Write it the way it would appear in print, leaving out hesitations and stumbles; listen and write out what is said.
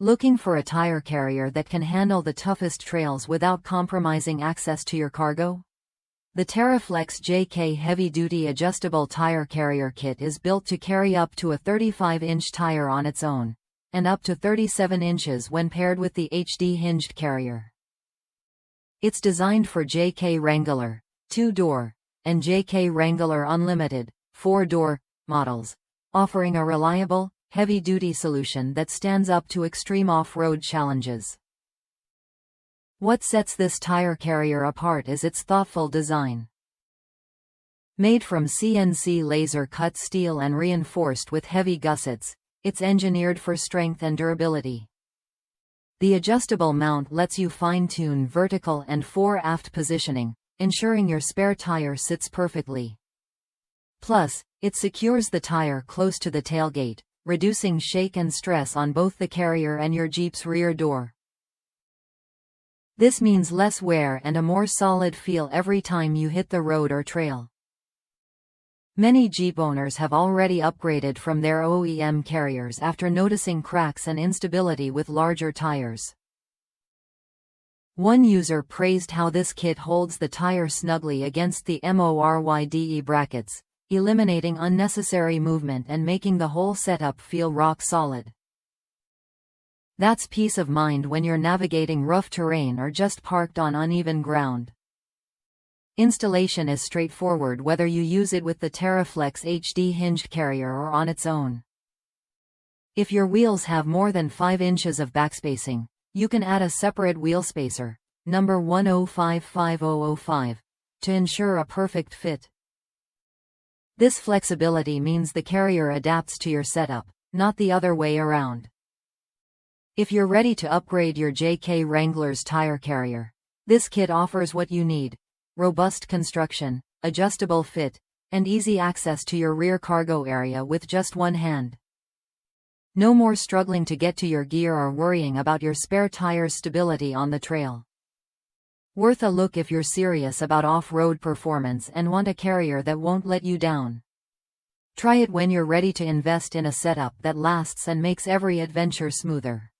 Looking for a tire carrier that can handle the toughest trails without compromising access to your cargo? The TeraFlex JK heavy-duty adjustable tire carrier kit is built to carry up to a 35-inch tire on its own, and up to 37 inches when paired with the HD hinged carrier. It's designed for JK Wrangler 2-door and JK Wrangler Unlimited 4-door models, offering a reliable, heavy-duty solution that stands up to extreme off-road challenges. What sets this tire carrier apart is its thoughtful design. Made from CNC laser-cut steel and reinforced with heavy gussets, it's engineered for strength and durability. The adjustable mount lets you fine-tune vertical and fore-aft positioning, ensuring your spare tire sits perfectly. Plus, it secures the tire close to the tailgate, reducing shake and stress on both the carrier and your Jeep's rear door. This means less wear and a more solid feel every time you hit the road or trail. Many Jeep owners have already upgraded from their OEM carriers after noticing cracks and instability with larger tires. One user praised how this kit holds the tire snugly against the MORYDE brackets, eliminating unnecessary movement and making the whole setup feel rock solid. That's peace of mind when you're navigating rough terrain or just parked on uneven ground. Installation is straightforward whether you use it with the TeraFlex HD hinged carrier or on its own. If your wheels have more than 5 inches of backspacing, you can add a separate wheel spacer, number 1055005, to ensure a perfect fit. This flexibility means the carrier adapts to your setup, not the other way around. If you're ready to upgrade your JK Wrangler's tire carrier, this kit offers what you need: robust construction, adjustable fit, and easy access to your rear cargo area with just one hand. No more struggling to get to your gear or worrying about your spare tire's stability on the trail. Worth a look if you're serious about off-road performance and want a carrier that won't let you down. Try it when you're ready to invest in a setup that lasts and makes every adventure smoother.